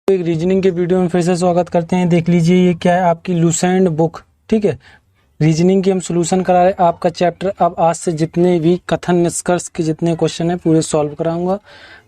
एक रीजनिंग के वीडियो में फिर से स्वागत करते हैं। देख लीजिए ये क्या है, आपकी लुसेंट बुक। ठीक है, रीजनिंग की हम सोल्यूशन करा रहे हैं। आपका चैप्टर अब आज से जितने भी कथन निष्कर्ष के जितने क्वेश्चन है पूरे सॉल्व कराऊंगा।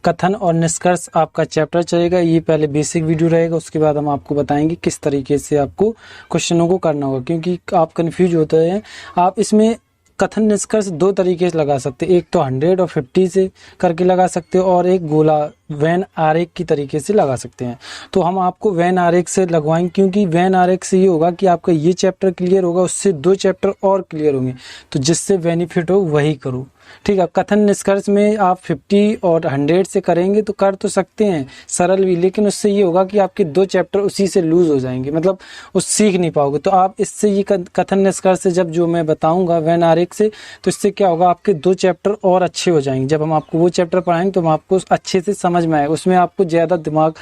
कथन और निष्कर्ष आपका चैप्टर चलेगा। ये पहले बेसिक वीडियो रहेगा, उसके बाद हम आपको बताएंगे किस तरीके से आपको क्वेश्चनों को करना होगा, क्योंकि आप कंफ्यूज होते हैं। आप इसमें कथन निष्कर्ष दो तरीके से लगा सकते हैं, एक तो 100 और 50 से करके लगा सकते हो, और एक गोला वैन आरेख की तरीके से लगा सकते हैं। तो हम आपको वैन आरेख से लगवाएंगे, क्योंकि वैन आरेख से ये होगा कि आपका ये चैप्टर क्लियर होगा, उससे 2 चैप्टर और क्लियर होंगे, तो जिससे बेनिफिट हो वही करो। ठीक है, कथन निष्कर्ष में आप 50 और 100 से करेंगे तो कर तो सकते हैं सरल भी, लेकिन उससे ये होगा कि आपके 2 चैप्टर उसी से लूज हो जाएंगे, मतलब उस सीख नहीं पाओगे। तो आप इससे ये कथन निष्कर्ष से जब जो मैं बताऊंगा वैन आरेख से, तो इससे क्या होगा, आपके 2 चैप्टर और अच्छे हो जाएंगे। जब हम आपको वो चैप्टर पढ़ाएंगे तो हम आपको अच्छे से समझ में आएगा, उसमें आपको ज़्यादा दिमाग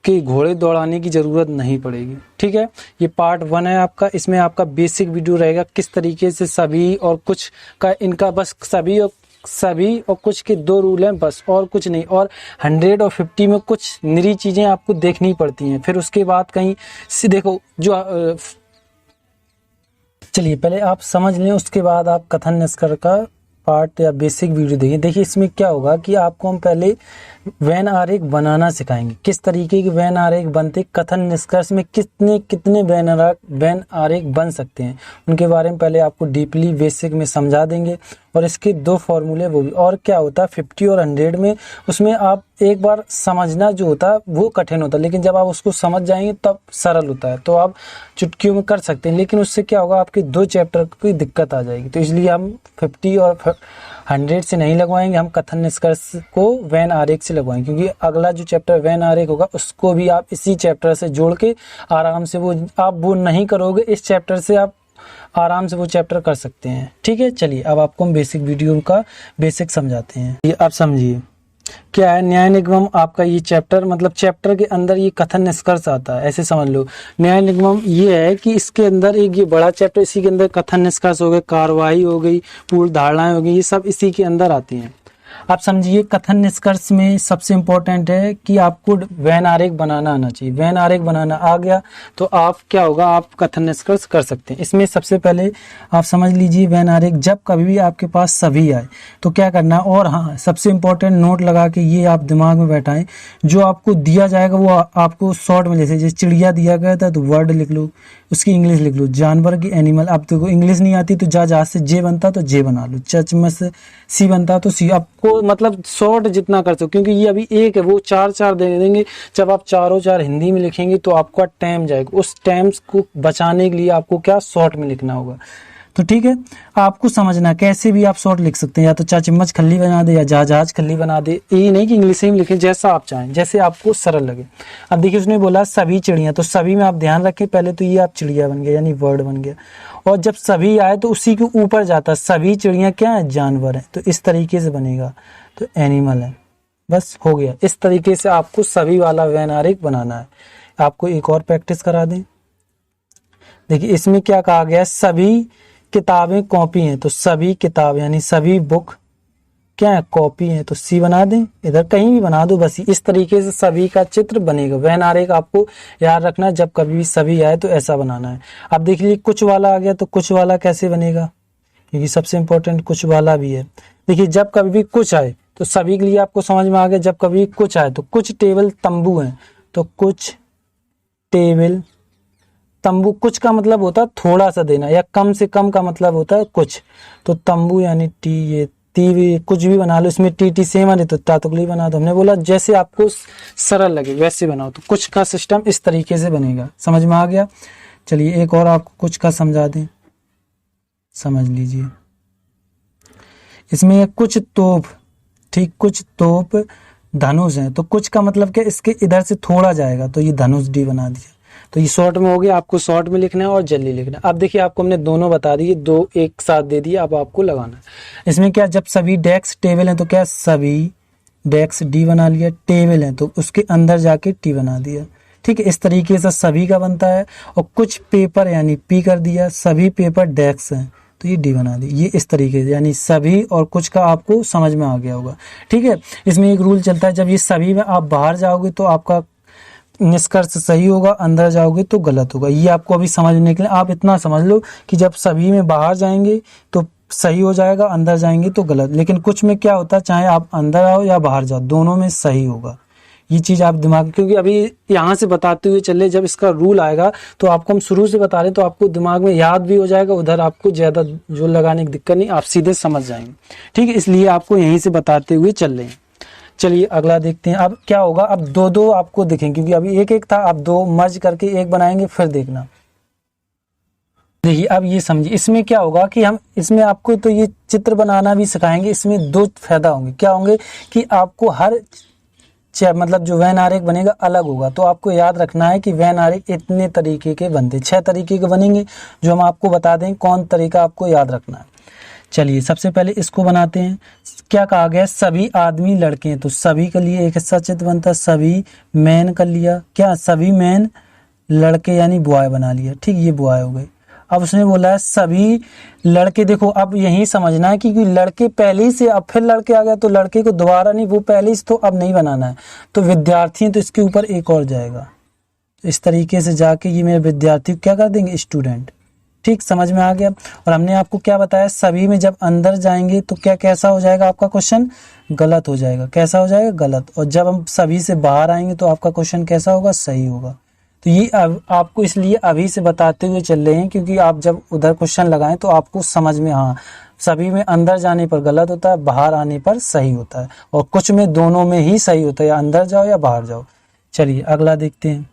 के घोड़े दौड़ाने की ज़रूरत नहीं पड़ेगी। ठीक है, ये पार्ट 1 है आपका। इसमें आपका बेसिक वीडियो रहेगा, किस तरीके से सभी और कुछ का इनका बस सभी और कुछ के 2 रूल हैं बस, और कुछ नहीं। और 100 और 50 में कुछ निरी चीज़ें आपको देखनी पड़ती हैं, फिर उसके बाद कहीं से देखो जो चलिए पहले आप समझ लें, उसके बाद आप कथन निष्कर्ष का पार्ट या बेसिक वीडियो देखिए। देखिए इसमें क्या होगा कि आपको हम पहले वैन आरेख बनाना सिखाएंगे, किस तरीके के वैन आरेख बनते, कथन निष्कर्ष में कितने वैन आरेख बन सकते हैं, उनके बारे में पहले आपको डीपली बेसिक में समझा देंगे। और इसके 2 फॉर्मूले वो भी, और क्या होता है 50 और 100 में, उसमें आप एक बार समझना जो होता है वो कठिन होता है, लेकिन जब आप उसको समझ जाएंगे तब सरल होता है, तो आप चुटकियों में कर सकते हैं। लेकिन उससे क्या होगा, आपके 2 चैप्टर की दिक्कत आ जाएगी, तो इसलिए हम 50 और 100 से नहीं लगवाएंगे, हम कथन निष्कर्ष को वैन आरेख से लगवाएंगे, क्योंकि अगला जो चैप्टर वैन आरेख होगा उसको भी आप इसी चैप्टर से जोड़ के आराम से वो नहीं करोगे, इस चैप्टर से आप आराम से वो चैप्टर कर सकते हैं। ठीक है, चलिए अब आपको हम बेसिक वीडियो का बेसिक समझाते हैं। ये आप समझिए क्या है, न्याय निगम आपका ये चैप्टर, मतलब चैप्टर के अंदर ये कथन निष्कर्ष आता है, ऐसे समझ लो। न्याय निगम ये है कि इसके अंदर एक ये बड़ा चैप्टर, इसी के अंदर कथन निष्कर्ष हो गए, कार्यवाही हो गई, पूर्ण धारणाएं हो गई, ये सब इसी के अंदर आती हैं। आप समझिए कथन निष्कर्ष में सबसे इम्पोर्टेंट है कि आपको वैन आरेख बनाना आना चाहिए। वैन आरेख बनाना आ गया तो आप क्या होगा, आप कथन निष्कर्ष कर सकते हैं। इसमें सबसे पहले आप समझ लीजिए वैन आरेख जब कभी भी आपके पास सभी आए तो क्या करना, और हाँ सबसे इम्पोर्टेंट नोट लगा के ये आप दिमाग में बैठाएं, जो आपको दिया जाएगा वो आपको शॉर्ट में, जैसे चिड़िया दिया गया था तो वर्ड लिख लो, उसकी इंग्लिश लिख लो, जानवर की एनिमल। अब देखो इंग्लिश नहीं आती तो जहाज से जे बनता तो जे बना लो, चम्मच से सी बनता तो सी। आपको मतलब शॉर्ट जितना कर सको, क्योंकि ये अभी एक है, वो 4 दे देंगे। जब आप 4 हिंदी में लिखेंगे तो आपका टाइम जाएगा, उस टाइम को बचाने के लिए आपको क्या शॉर्ट में लिखना होगा। तो ठीक है, आपको समझना कैसे भी आप शॉर्ट लिख सकते हैं, या तो 4 चम्मच खल्ली बना दे या जहाज खल्ली बना दे, ये नहीं कि इंग्लिश में लिखें, जैसा आप चाहें, जैसे आपको सरल लगे। अब देखिए उसने बोला सभी चिड़िया, तो सभी में आप ध्यान रखें, पहले तो ये आप चिड़िया बन गया यानी वर्ड बन गया, और जब सभी आए तो उसी के ऊपर जाता, सभी चिड़िया क्या है, जानवर है, तो इस तरीके से बनेगा, तो एनिमल है, बस हो गया। इस तरीके से आपको सभी वाला वैन आरेख बनाना है। आपको एक और प्रैक्टिस करा दें। देखिए इसमें क्या कहा गया है, सभी किताबें कॉपी हैं, तो सभी किताब यानी सभी बुक क्या है, कॉपी है, तो सी बना दें, इधर कहीं भी बना दो, बस इस तरीके से सभी का चित्र बनेगा। वैन आरेख आपको याद रखना, जब कभी भी सभी आए तो ऐसा बनाना है। अब देख लीजिए कुछ वाला आ गया, तो कुछ वाला कैसे बनेगा, क्योंकि सबसे इंपॉर्टेंट कुछ वाला भी है। देखिए जब कभी भी कुछ आए तो सभी के लिए आपको समझ में आ गया, जब कभी कुछ आए तो कुछ टेबल तंबू हैं, तो कुछ टेबल तंबू, कुछ का मतलब होता है थोड़ा सा देना, या कम से कम का मतलब होता है कुछ, तो तंबू यानी टी, ये ती भी कुछ भी बना लो, इसमें टी सेम है तो तातुकली बना दो। हमने बोला जैसे आपको सरल लगे वैसे बनाओ, तो कुछ का सिस्टम इस तरीके से बनेगा। समझ में आ गया। चलिए एक और आपको कुछ का समझा दें, समझ लीजिए। इसमें कुछ तोप, ठीक, कुछ तोप धनुष है, तो कुछ का मतलब क्या, इसके इधर से थोड़ा जाएगा, तो ये धनुष डी बना दिया। तो ये शॉर्ट में हो गया, आपको शॉर्ट में लिखना है और जल्दी लिखना है। अब देखिए आपको हमने दोनों बता दिए, 2 एक साथ दे दिए, अब आपको लगाना है। इसमें क्या, जब सभी डेस्क टेबल हैं तो क्या, सभी डेस्क डी बना लिया, टेबल है तो उसके अंदर जाके टी बना दिया। ठीक है, इस तरीके से सभी का बनता है। और कुछ पेपर यानी पी कर दिया, सभी पेपर डेस्क हैं तो ये डी बना दी। ये इस तरीके से, यानी सभी और कुछ का आपको समझ में आ गया होगा। ठीक है, इसमें एक रूल चलता है, जब ये सभी में आप बाहर जाओगे तो आपका निष्कर्ष सही होगा, अंदर जाओगे तो गलत होगा। ये आपको अभी समझने के लिए आप इतना समझ लो कि जब सभी में बाहर जाएंगे तो सही हो जाएगा, अंदर जाएंगे तो गलत। लेकिन कुछ में क्या होता है, चाहे आप अंदर आओ या बाहर जाओ, दोनों में सही होगा। ये चीज आप दिमाग, क्योंकि अभी यहाँ से बताते हुए चले, जब इसका रूल आएगा तो आपको हम शुरू से बता रहे तो आपको दिमाग में याद भी हो जाएगा, उधर आपको ज्यादा जोर लगाने की दिक्कत नहीं, आप सीधे समझ जाएंगे। ठीक है, इसलिए आपको यहीं से बताते हुए चल रहे हैं। चलिए अगला देखते हैं। अब क्या होगा, अब दो दो आपको दिखेंगे, क्योंकि अभी एक एक था, अब दो मर्ज करके एक बनाएंगे, फिर देखना। देखिए अब ये समझिए, इसमें क्या होगा कि हम इसमें आपको तो ये चित्र बनाना भी सिखाएंगे। इसमें दो फायदा होंगे, क्या होंगे कि आपको हर मतलब जो वैन आरेख बनेगा अलग होगा। तो आपको याद रखना है कि वैन आरेख इतने तरीके के बनते, 6 तरीके के बनेंगे, जो हम आपको बता दें कौन तरीका आपको याद रखना है। चलिए सबसे पहले इसको बनाते हैं। क्या कहा गया, सभी आदमी लड़के हैं, तो सभी के लिए एक हिस्सा चित्र बनता है, सभी मैन कर लिया, क्या सभी मैन लड़के यानी बॉय बना लिया। ठीक, ये बॉय हो गए। अब उसने बोला है सभी लड़के, देखो अब यही समझना है कि लड़के पहले से, अब फिर लड़के आ गया तो लड़के को दोबारा नहीं, वो पहले से तो अब नहीं बनाना है। तो विद्यार्थी है तो इसके ऊपर एक और जाएगा, इस तरीके से जाके ये मेरे विद्यार्थी क्या कर देंगे, स्टूडेंट। ठीक, समझ में आ गया। और हमने आपको क्या बताया, सभी में जब अंदर जाएंगे तो क्या कैसा हो जाएगा आपका क्वेश्चन, गलत हो जाएगा। कैसा हो जाएगा, गलत। और जब हम सभी से बाहर आएंगे तो आपका क्वेश्चन कैसा होगा, सही होगा। तो ये आपको इसलिए अभी से बताते हुए चल रहे हैं, क्योंकि आप जब उधर क्वेश्चन लगाएं तो आपको समझ में, हाँ सभी में अंदर जाने पर गलत होता है, बाहर आने पर सही होता है, और कुछ में दोनों में ही सही होता है, या अंदर जाओ या बाहर जाओ। चलिए अगला देखते हैं।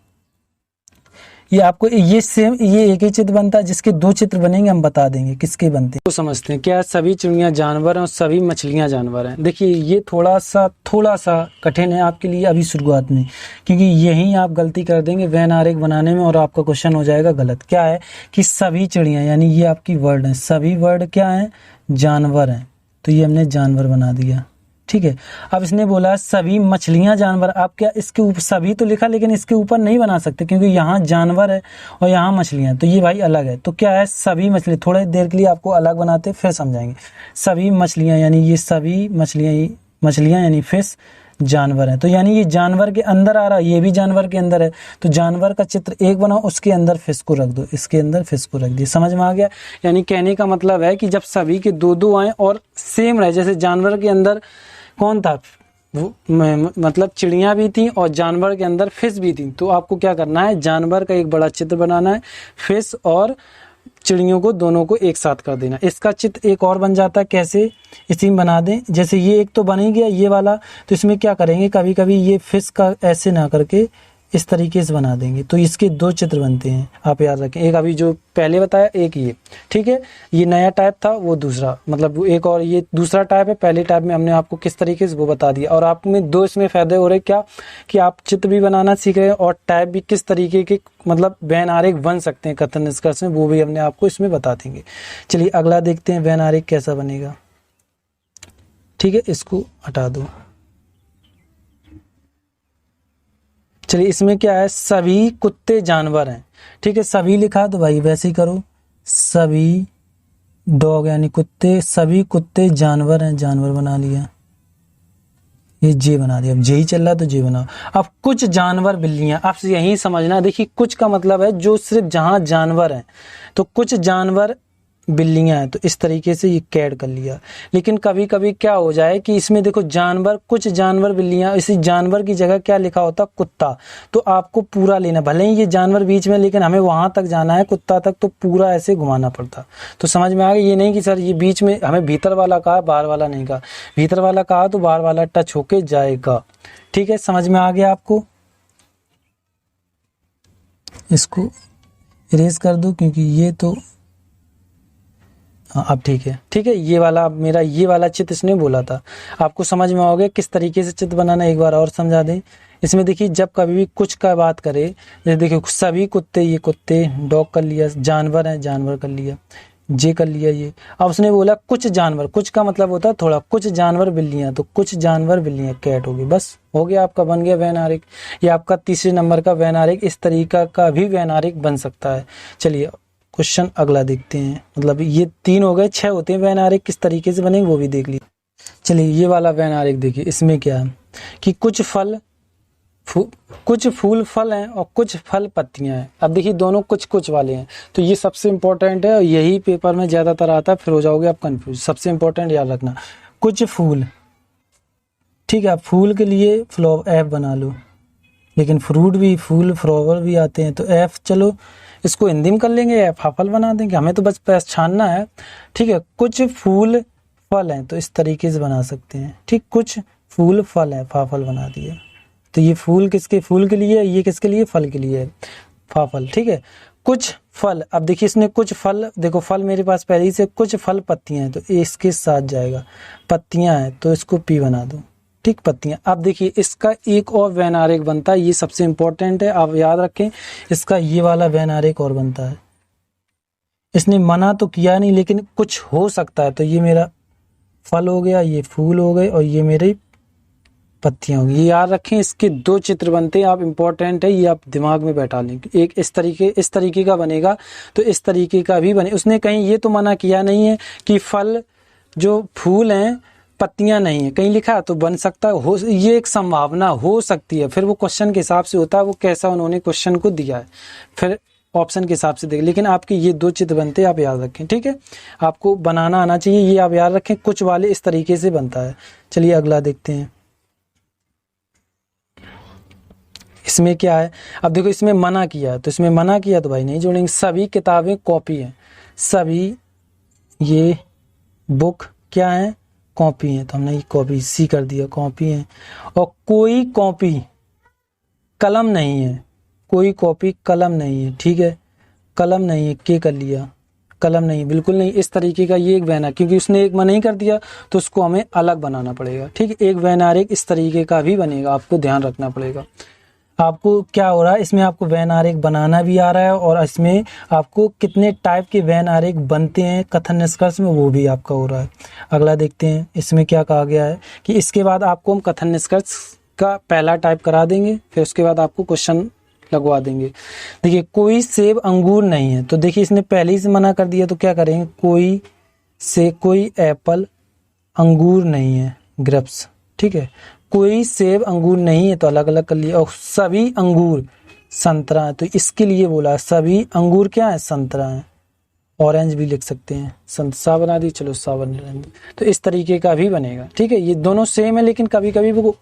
ये आपको ये सेम ये एक ही चित्र बनता है, जिसके दो चित्र बनेंगे हम बता देंगे किसके बनते हैं। तो समझते हैं क्या, सभी चिड़िया जानवर हैं और सभी मछलियां जानवर हैं। देखिए ये थोड़ा सा कठिन है आपके लिए अभी शुरुआत में, क्योंकि यही आप गलती कर देंगे वैन आरेख बनाने में और आपका क्वेश्चन हो जाएगा गलत। क्या है कि सभी चिड़िया, यानी ये आपकी वर्ड है, सभी वर्ड क्या है, जानवर हैं, तो ये हमने जानवर बना दिया। ठीक है, अब इसने बोला सभी मछलियां जानवर। आप क्या इसके ऊपर सभी तो लिखा, लेकिन इसके ऊपर नहीं बना सकते, क्योंकि यहाँ जानवर है और यहाँ मछलियां, तो ये भाई अलग है। तो क्या है, सभी मछली, थोड़ी देर के लिए आपको अलग बनाते फिर समझाएंगे। सभी मछलियां, यानी ये सभी मछलियां यानी फिश जानवर है, तो यानी ये जानवर के अंदर आ रहा है, ये भी जानवर के अंदर है। तो जानवर का चित्र एक बनाओ, उसके अंदर फिश को रख दो, इसके अंदर फिश को रख दिया। समझ में आ गया। यानी कहने का मतलब है कि जब सभी के दो दो आए और सेम रहे, जैसे जानवर के अंदर कौन था, मतलब चिड़िया भी थी और जानवर के अंदर फिश भी थी, तो आपको क्या करना है, जानवर का एक बड़ा चित्र बनाना है, फिश और चिड़ियों को दोनों को एक साथ कर देना। इसका चित्र एक और बन जाता है, कैसे, इसी में बना दें। जैसे ये एक तो बन ही गया ये वाला, तो इसमें क्या करेंगे, कभी कभी ये फिश का ऐसे ना करके इस तरीके से बना देंगे, तो इसके दो चित्र बनते हैं, आप याद रखें। एक अभी जो पहले बताया, एक ये। ठीक है, ये नया टाइप था, वो दूसरा, मतलब एक और ये दूसरा टाइप है। पहले टाइप में हमने आपको किस तरीके से वो बता दिया, और आप में दो इसमें फायदे हो रहे, क्या कि आप चित्र भी बनाना सीख रहे हैं और टाइप भी किस तरीके के, मतलब वैन आरेख बन सकते हैं कथन निष्कर्ष में, वो भी हमने आपको इसमें बता देंगे। चलिए अगला देखते हैं वैन आरेख कैसा बनेगा। ठीक है, इसको हटा दो। चलिए इसमें क्या है, सभी कुत्ते जानवर हैं। ठीक है, सभी लिखा तो भाई वैसे ही करो, सभी डॉग यानी कुत्ते, सभी कुत्ते जानवर हैं, जानवर बना लिया, ये जे बना दिया। अब जे ही चल रहा तो जे बनाओ। अब कुछ जानवर बिल्लियां, आप यही समझना। देखिए कुछ का मतलब है जो सिर्फ जहां जानवर हैं, तो कुछ जानवर बिल्लियां हैं, तो इस तरीके से ये कैड कर लिया। लेकिन कभी कभी क्या हो जाए कि इसमें देखो जानवर, कुछ जानवर बिल्लियां, इसी जानवर की जगह क्या लिखा होता, कुत्ता, तो आपको पूरा लेना, भले ही ये जानवर बीच में, लेकिन हमें वहां तक जाना है कुत्ता तक, तो पूरा ऐसे घुमाना पड़ता। तो समझ में आ गया, ये नहीं कि सर ये बीच में हमें भीतर वाला कहा बाहर वाला नहीं कहा, भीतर वाला कहा तो बाहर वाला टच होके जाएगा। ठीक है, समझ में आ गया आपको। इसको इरेज कर दो, क्योंकि ये तो हाँ अब ठीक है। ठीक है, ये वाला मेरा ये वाला चित्र इसने बोला था, आपको समझ में आओगे किस तरीके से चित्र बनाना, एक बार और समझा दें। इसमें देखिए जब कभी भी कुछ का बात करें, जैसे देखिए सभी कुत्ते, ये कुत्ते, डॉग कर लिया, जानवर है, जानवर कर लिया, जे कर लिया ये। अब उसने बोला कुछ जानवर, कुछ का मतलब होता है थोड़ा, कुछ जानवर बिल्लियां, तो कुछ जानवर बिल्लियां कैट होगी, बस हो गया आपका, बन गया वैन आरेख। ये आपका तीसरे नंबर का वैन आरेख। इस तरीका का भी वैन आरेख बन सकता है। चलिए क्वेश्चन अगला देखते हैं, मतलब ये 3 हो गए, 6 होते हैं वैन आरेख, किस तरीके से बनेंगे वो भी देख लीजिए। चलिए ये वाला वैन आरेख देखिए, इसमें क्या है कि कुछ फल कुछ फूल फल हैं और कुछ फल पत्तियां हैं। अब देखिए दोनों कुछ कुछ वाले हैं, तो ये सबसे इंपॉर्टेंट है और यही पेपर में ज़्यादातर आता है, फिर हो जाओगे आप कंफ्यूज। सबसे इंपॉर्टेंट याद रखना, कुछ फूल, ठीक है। फूल के लिए एफ बना लो, लेकिन फ्रूट भी, फूल फ्लावर भी आते हैं, तो एफ, चलो इसको हिंदी में कर लेंगे, एफ फल बना देंगे, हमें तो बस पहचानना है, ठीक है। कुछ फूल फल हैं, तो इस तरीके से बना सकते हैं, ठीक। कुछ फूल फल है, फाफल बना दिया। तो ये फूल किसके, फूल के लिए, ये किसके लिए, फल के लिए है, फाफल, ठीक है। कुछ फल, अब देखिए इसने कुछ फल, देखो फल मेरे पास पहले ही से, कुछ फल पत्तियां हैं, तो इसके साथ जाएगा, पत्तियां हैं तो इसको पी बना दो, ठीक, पत्तियां। अब देखिए इसका एक और वैन आरेख बनता है, ये सबसे इंपॉर्टेंट है, आप याद रखें, इसका ये वाला वैन आरेख और बनता है। इसने मना तो किया नहीं, लेकिन कुछ हो सकता है, तो ये मेरा फल हो गया, ये फूल हो गए, और ये मेरी पत्तियां होंगी। ये याद रखें, इसके दो चित्र बनते हैं, आप इंपॉर्टेंट है, ये आप दिमाग में बैठा लें। एक इस तरीके का बनेगा, तो इस तरीके का भी बने। उसने कहीं ये तो मना किया नहीं है कि फल जो फूल हैं पत्तियां नहीं है, कहीं लिखा तो बन सकता है, हो, ये एक संभावना हो सकती है। फिर वो क्वेश्चन के हिसाब से होता है, वो कैसा उन्होंने क्वेश्चन को दिया है, फिर ऑप्शन के हिसाब से देख। लेकिन आपके ये दो चित्र बनते हैं, आप याद रखें, ठीक है। आपको बनाना आना चाहिए, ये आप याद रखें, कुछ वाले इस तरीके से बनता है। चलिए अगला देखते हैं, इसमें क्या है। अब देखो इसमें मना किया है, तो इसमें मना किया तो भाई नहीं जोड़ेंगे। सभी किताबें कॉपी हैं, सभी ये बुक क्या है, कॉपी है, तो हमने ये कॉपी सी कर दिया, कॉपी है। और कोई कॉपी कलम नहीं है, कोई कॉपी कलम नहीं है, ठीक है, कलम नहीं है, के कर लिया, कलम नहीं, बिल्कुल नहीं। इस तरीके का ये एक वैन है, क्योंकि उसने एक मना नहीं कर दिया तो उसको हमें अलग बनाना पड़ेगा, ठीक है। एक वैन आरेख इस तरीके का भी बनेगा, आपको ध्यान रखना पड़ेगा। आपको क्या हो रहा है, इसमें आपको वैन आरेख बनाना भी आ रहा है, और इसमें आपको कितने टाइप के वैन आरेख बनते हैं कथन निष्कर्ष में, वो भी आपका हो रहा है। अगला देखते हैं, इसमें क्या कहा गया है कि इसके बाद आपको हम कथन निष्कर्ष का पहला टाइप करा देंगे, फिर उसके बाद आपको क्वेश्चन लगवा देंगे। देखिए कोई सेब अंगूर नहीं है, तो देखिए इसने पहले ही से मना कर दिया, तो क्या करेंगे, कोई एप्पल अंगूर नहीं है, ग्रेप्स, ठीक है। कोई सेब अंगूर नहीं है, तो अलग अलग कर लिया। और सभी अंगूर संतरा है, तो इसके लिए बोला सभी अंगूर क्या है, संतरा है। ऑरेंज भी लिख सकते हैं, सा बना दी, चलो सा बन रहे, तो इस तरीके का भी बनेगा, ठीक है। ये दोनों सेम है, लेकिन कभी कभी वो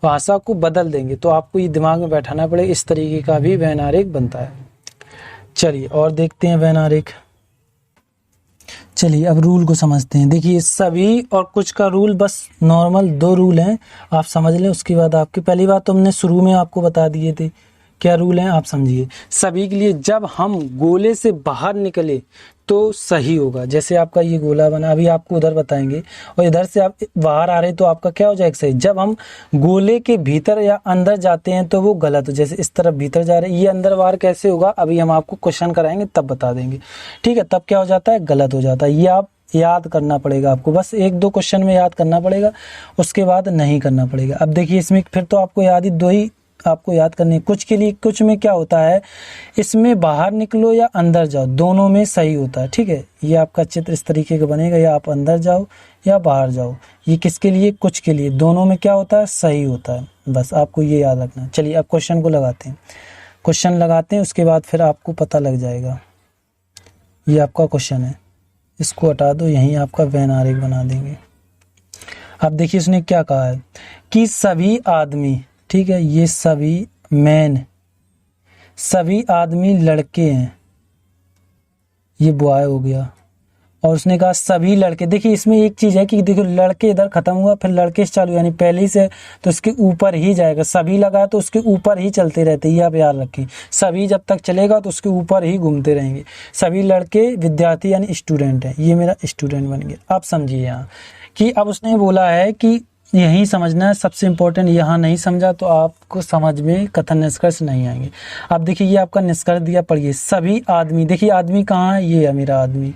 भाषा को बदल देंगे, तो आपको ये दिमाग में बैठाना पड़ेगा। इस तरीके का भी वैन आरेख बनता है। चलिए और देखते हैं वैन आरेख। चलिए अब रूल को समझते हैं। देखिए सभी और कुछ का रूल बस नॉर्मल दो रूल हैं, आप समझ लें। उसके बाद आपकी पहली बात तो हमने शुरू में आपको बता दिए थे, क्या रूल हैं आप समझिए। सभी के लिए जब हम गोले से बाहर निकले तो सही होगा। जैसे आपका ये गोला बना, अभी आपको उधर बताएंगे, और इधर से आप बाहर आ रहे तो आपका क्या हो जाएगा, सही। जब हम गोले के भीतर या अंदर जाते हैं तो वो गलत हो। जैसे इस तरफ भीतर जा रहे हैं, ये अंदर बाहर कैसे होगा, अभी हम आपको क्वेश्चन कराएंगे तब बता देंगे, ठीक है। तब क्या हो जाता है, गलत हो जाता है। ये आप याद करना पड़ेगा आपको, बस एक दो क्वेश्चन में याद करना पड़ेगा, उसके बाद नहीं करना पड़ेगा। अब देखिए इसमें फिर तो आपको याद ही दो ही आपको याद करनी है। कुछ के लिए, कुछ में क्या होता है, इसमें बाहर निकलो या अंदर जाओ, दोनों में सही होता है, ठीक है। ये आपका चित्र इस तरीके का बनेगा, या आप अंदर जाओ या बाहर जाओ, ये किसके लिए, कुछ के लिए, दोनों में क्या होता है, सही होता है। बस आपको ये याद रखना। चलिए अब क्वेश्चन को लगाते हैं, क्वेश्चन लगाते हैं, उसके बाद फिर आपको पता लग जाएगा। ये आपका क्वेश्चन है, इसको हटा दो, यहीं आपका वैन आरेख बना देंगे। अब देखिए उसने क्या कहा है कि सभी आदमी, ठीक है, ये सभी मैन, सभी आदमी लड़के हैं, ये बॉय हो गया। और उसने कहा सभी लड़के। देखिए इसमें एक चीज है कि देखो लड़के इधर खत्म हुआ, फिर लड़के से चालू, यानी पहले से तो उसके ऊपर ही जाएगा। सभी लगा तो उसके ऊपर ही चलते रहते, ये आप याद रखें। सभी जब तक चलेगा तो उसके ऊपर ही घूमते रहेंगे। सभी लड़के विद्यार्थी यानी स्टूडेंट है, ये मेरा स्टूडेंट बन गया। आप समझिए यहाँ कि अब उसने बोला है कि यही समझना है, सबसे इंपॉर्टेंट। यहाँ नहीं समझा तो आपको समझ में कथन निष्कर्ष नहीं आएंगे। अब देखिए ये आपका निष्कर्ष दिया, पढ़िए। सभी आदमी, देखिए आदमी कहाँ है, ये है मेरा आदमी।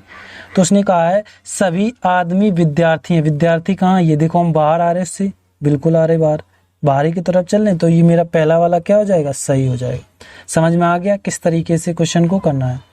तो उसने कहा है सभी आदमी विद्यार्थी हैं। विद्यार्थी कहाँ, ये देखो हम बाहर आ रहे, इससे बिल्कुल आ रहे बाहर, बाहरी की तरफ चल रहे, तो ये मेरा पहला वाला क्या हो जाएगा, सही हो जाएगा। समझ में आ गया किस तरीके से क्वेश्चन को करना है।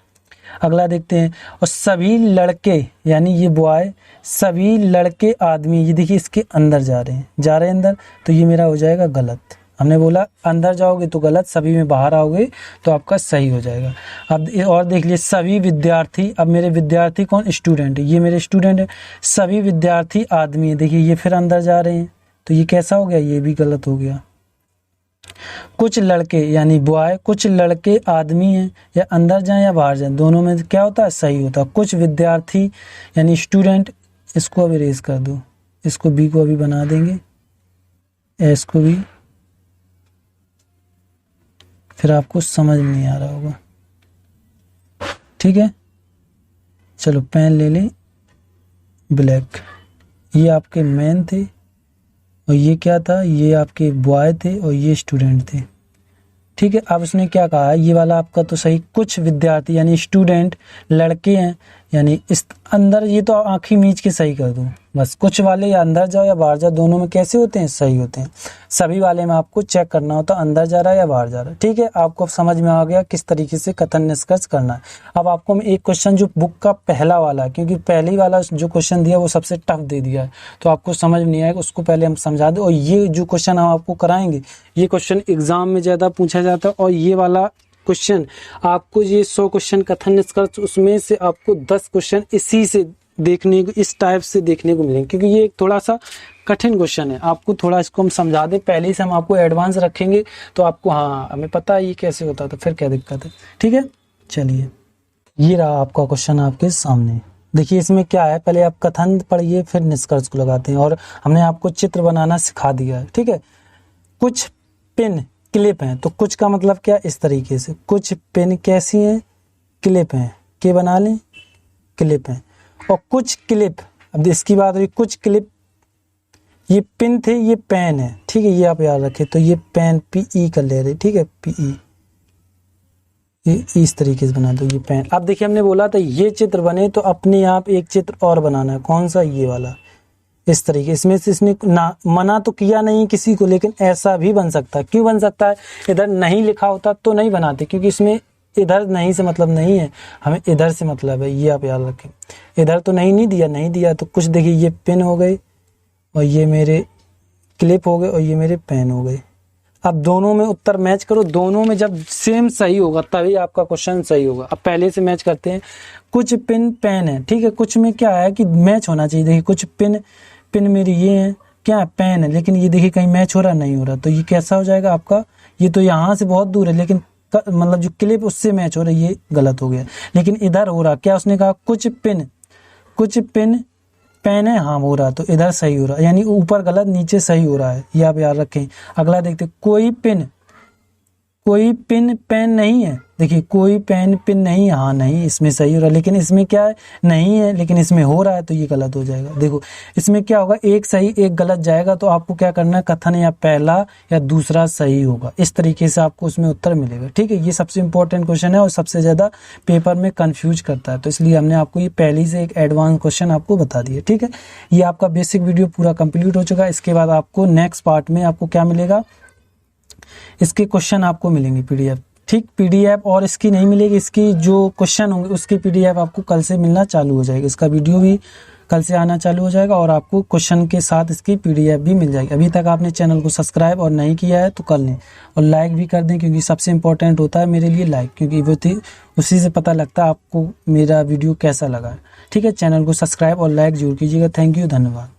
अगला देखते हैं। और सभी लड़के यानी ये बॉय, सभी लड़के आदमी, ये देखिए इसके अंदर जा रहे हैं अंदर, तो ये मेरा हो जाएगा गलत। हमने बोला अंदर जाओगे तो गलत, सभी में बाहर आओगे तो आपका सही हो जाएगा। अब और देख लिए सभी विद्यार्थी, अब मेरे विद्यार्थी कौन, स्टूडेंट, ये मेरे स्टूडेंट है। सभी विद्यार्थी आदमी है, देखिए ये फिर अंदर जा रहे हैं तो ये कैसा हो गया, ये भी गलत हो गया। कुछ लड़के यानी बॉय, कुछ लड़के आदमी हैं, या अंदर जाएं या बाहर जाएं, दोनों में क्या होता है, सही होता है। कुछ विद्यार्थी यानी स्टूडेंट, इसको अभी इरेज कर दो, इसको बी को अभी बना देंगे, एस को भी, फिर आपको समझ नहीं आ रहा होगा, ठीक है। चलो पेन ले लें ब्लैक, ये आपके मैन थे और ये क्या था, ये आपके बॉय थे और ये स्टूडेंट थे, ठीक है। अब उसने क्या कहा है, ये वाला आपका तो सही, कुछ विद्यार्थी यानी स्टूडेंट लड़के हैं, यानी इस अंदर, ये तो आंखी मीच के सही कर दूं बस। कुछ वाले या अंदर जाओ या बाहर जाओ, दोनों में कैसे होते हैं, सही होते हैं। सभी वाले में आपको चेक करना होता है अंदर जा रहा है या बाहर जा रहा है, ठीक है। आपको अब समझ में आ गया किस तरीके से कथन निष्कर्ष करना है। अब आपको मैं एक क्वेश्चन जो बुक का पहला वाला है, क्योंकि पहले वाला जो क्वेश्चन दिया वो सबसे टफ दे दिया है, तो आपको समझ नहीं आएगा, उसको पहले हम समझा दें। और ये जो क्वेश्चन हम आपको कराएंगे, ये क्वेश्चन एग्जाम में ज़्यादा पूछा जाता है, और ये वाला क्वेश्चन आपको, ये 100 क्वेश्चन कथन निष्कर्ष, उसमें से आपको 10 क्वेश्चन इसी से देखने को, इस टाइप से देखने को मिलेंगे, क्योंकि ये थोड़ा सा कठिन क्वेश्चन है। आपको थोड़ा इसको हम समझा दें पहले से, हम आपको एडवांस रखेंगे तो आपको, हाँ हमें पता है ये कैसे होता है, तो फिर क्या दिक्कत है, ठीक है। चलिए ये रहा आपका क्वेश्चन आपके सामने। देखिए इसमें क्या है, पहले आप कथन पढ़िए फिर निष्कर्ष को लगाते हैं, और हमने आपको चित्र बनाना सिखा दिया है, ठीक है। कुछ पिन क्लिप हैं, तो कुछ का मतलब क्या, इस तरीके से, कुछ पिन कैसी हैं, क्लिप हैं, के बना लें, क्लिप हैं। और कुछ क्लिप, अब इसकी बात हुई, कुछ क्लिप, ये पिन थे, ये पेन है, ठीक है, ये आप याद रखें। तो ये पेन PE कर ले रहे, ठीक है, PE, ये इस तरीके से बना दो, ये पेन। अब देखिए हमने बोला था ये चित्र बने तो अपने आप एक चित्र और बनाना है, कौन सा, ये वाला, इस तरीके। इसमें से इसने ना मना तो किया नहीं किसी को, लेकिन ऐसा भी बन सकता है। क्यों बन सकता है, इधर नहीं लिखा होता तो नहीं बनाते, क्योंकि इसमें इधर नहीं से मतलब नहीं है, हमें इधर से मतलब है, ये आप याद रखें। इधर तो नहीं दिया तो कुछ, देखिए ये पेन हो गए और ये मेरे क्लिप हो गए और ये मेरे पेन हो गए। अब दोनों में उत्तर मैच करो, दोनों में जब सेम सही होगा तभी आपका क्वेश्चन सही होगा। अब पहले से मैच करते हैं। कुछ पिन पेन है, ठीक है, कुछ में क्या है कि मैच होना चाहिए। देखिए कुछ पिन मेरी ये है, क्या है, पेन है, लेकिन ये देखिए कहीं मैच हो रहा, नहीं हो रहा, तो ये कैसा हो जाएगा आपका, ये तो यहाँ से बहुत दूर है, लेकिन मतलब जो क्लिप उससे मैच हो रहा है, ये गलत हो गया। लेकिन इधर हो रहा, क्या उसने कहा, कुछ पिन पेन है, हाँ हो रहा, तो इधर सही हो रहा, यानी ऊपर गलत नीचे सही हो रहा है, ये आप याद रखें। अगला देखते, कोई पिन पेन नहीं है, देखिए कोई पिन नहीं है, हाँ नहीं, इसमें सही हो रहा है, लेकिन इसमें क्या है, नहीं है, लेकिन इसमें हो रहा है, तो ये गलत हो जाएगा। देखो इसमें क्या होगा, एक सही एक गलत जाएगा, तो आपको क्या करना है, कथन या पहला या दूसरा सही होगा, इस तरीके से आपको उसमें उत्तर मिलेगा, ठीक है। ये सबसे इंपॉर्टेंट क्वेश्चन है और सबसे ज़्यादा पेपर में कन्फ्यूज करता है, तो इसलिए हमने आपको ये पहले से एक एडवांस क्वेश्चन आपको बता दिया, ठीक है। ये आपका बेसिक वीडियो पूरा कंप्लीट हो चुका है। इसके बाद आपको नेक्स्ट पार्ट में आपको क्या मिलेगा, इसके क्वेश्चन आपको मिलेंगे PDF, ठीक, PDF, और इसकी नहीं मिलेगी, इसकी जो क्वेश्चन होंगे उसकी PDF आपको कल से मिलना चालू हो जाएगी। इसका वीडियो भी कल से आना चालू हो जाएगा और आपको क्वेश्चन के साथ इसकी PDF भी मिल जाएगी। अभी तक आपने चैनल को सब्सक्राइब और नहीं किया है तो कर लें, और लाइक भी कर दें, क्योंकि सबसे इंपॉर्टेंट होता है मेरे लिए लाइक, क्योंकि उसी से पता लगता है आपको मेरा वीडियो कैसा लगा है, ठीक है। चैनल को सब्सक्राइब और लाइक जरूर कीजिएगा। थैंक यू, धन्यवाद।